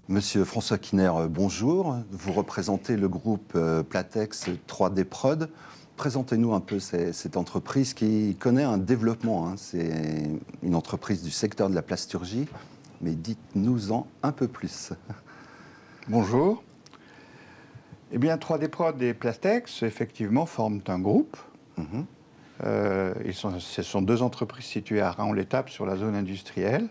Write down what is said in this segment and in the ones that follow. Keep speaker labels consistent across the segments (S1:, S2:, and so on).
S1: Monsieur François Kiner, bonjour. Vous représentez le groupe Platex 3D Prod. Présentez-nous un peu cette entreprise qui connaît un développement, hein. C'est une entreprise du secteur de la plasturgie, mais dites-nous-en un peu plus.
S2: Bonjour. Eh bien, 3D Prod et Platex, effectivement, forment un groupe. Ce sont deux entreprises situées à Raon-l'Étape, sur la zone industrielle.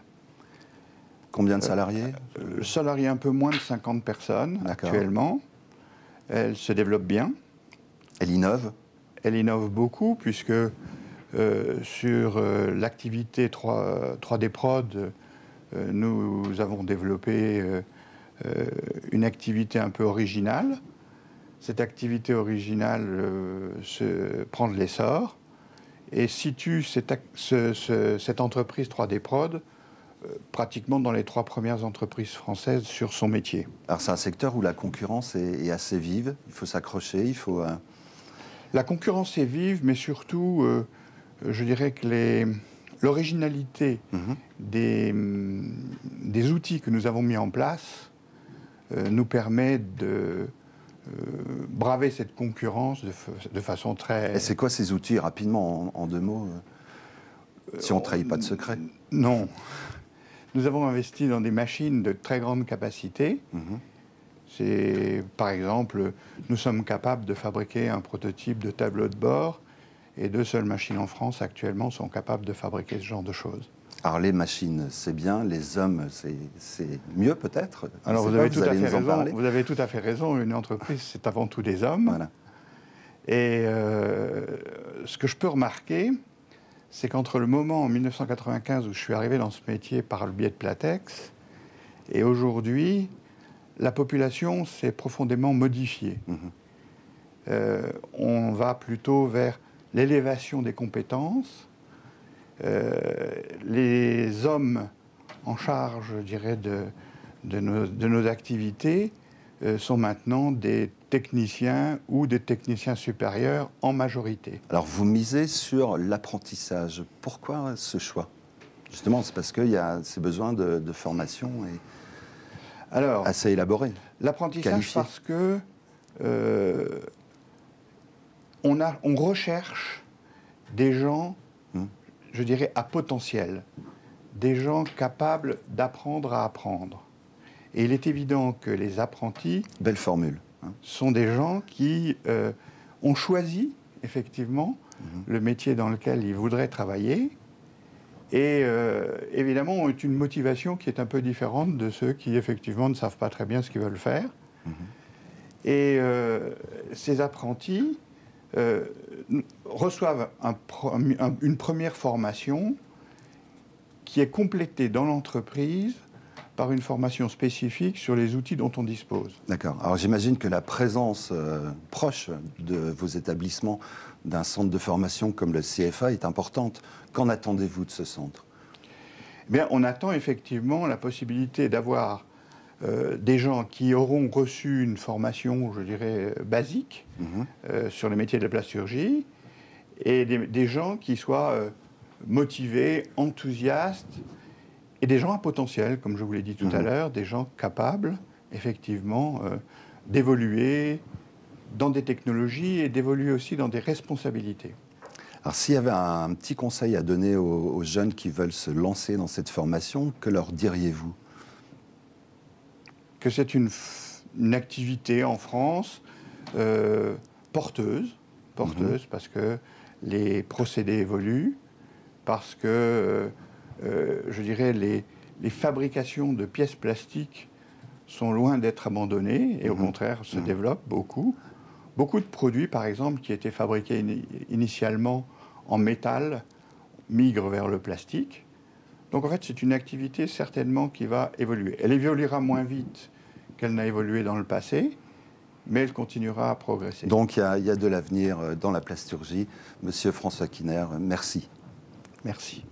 S1: Combien de salariés?
S2: Salariés un peu moins de 50 personnes actuellement. Elle se développe bien.
S1: Elle innove?
S2: Elle innove beaucoup, puisque sur l'activité 3D Prod, nous avons développé une activité un peu originale. Cette activité originale prend de l'essor et situe cette entreprise 3D Prod pratiquement dans les 3 premières entreprises françaises sur son métier.
S1: Alors c'est un secteur où la concurrence est assez vive, il faut s'accrocher, il faut...
S2: La concurrence est vive, mais surtout, je dirais que l'originalité des outils que nous avons mis en place nous permet de braver cette concurrence de façon très...
S1: Et c'est quoi ces outils, rapidement, en 2 mots, si on ne trahit pas de secret?
S2: Non. Nous avons investi dans des machines de très grande capacité. Par exemple, nous sommes capables de fabriquer un prototype de tableau de bord et 2 seules machines en France actuellement sont capables de fabriquer ce genre de choses.
S1: Alors les machines, c'est bien, les hommes, c'est mieux peut-être?
S2: Alors vous avez tout à fait raison. Vous avez tout à fait raison. Une entreprise, c'est avant tout des hommes.
S1: Voilà.
S2: Et ce que je peux remarquer, c'est qu'entre le moment en 1995 où je suis arrivé dans ce métier par le biais de Platex et aujourd'hui, la population s'est profondément modifiée. On va plutôt vers l'élévation des compétences. Les hommes en charge, je dirais, de nos activités sont maintenant des techniciens ou des techniciens supérieurs en majorité.
S1: Alors vous misez sur l'apprentissage. Pourquoi ce choix? Justement, c'est parce qu'il y a ces besoins de formation assez élaborés.
S2: L'apprentissage parce que on recherche des gens, je dirais, à potentiel, des gens capables d'apprendre à apprendre. Et il est évident que les apprentis...
S1: Belle formule.
S2: Sont des gens qui ont choisi, effectivement, le métier dans lequel ils voudraient travailler et, évidemment, ont une motivation qui est un peu différente de ceux qui, effectivement, ne savent pas très bien ce qu'ils veulent faire. Et ces apprentis reçoivent une première formation qui est complétée dans l'entreprise par une formation spécifique sur les outils dont on dispose.
S1: D'accord. Alors j'imagine que la présence proche de vos établissements d'un centre de formation comme le CFA est importante. Qu'en attendez-vous de ce centre?
S2: Eh bien, on attend effectivement la possibilité d'avoir des gens qui auront reçu une formation, je dirais, basique sur le métier de la plasturgie et des gens qui soient motivés, enthousiastes, et des gens à potentiel, comme je vous l'ai dit tout à l'heure, des gens capables, effectivement, d'évoluer dans des technologies et d'évoluer aussi dans des responsabilités.
S1: Alors, s'il y avait un petit conseil à donner aux jeunes qui veulent se lancer dans cette formation, que leur diriez-vous?
S2: Que c'est une activité en France porteuse, parce que les procédés évoluent, parce que... je dirais, les fabrications de pièces plastiques sont loin d'être abandonnées et au contraire se développent beaucoup. Beaucoup de produits, par exemple, qui étaient fabriqués initialement en métal, migrent vers le plastique. Donc en fait, c'est une activité certainement qui va évoluer. Elle évoluera moins vite qu'elle n'a évolué dans le passé, mais elle continuera à progresser.
S1: Donc il y a de l'avenir dans la plasturgie. Monsieur François Kiner, merci.
S2: Merci.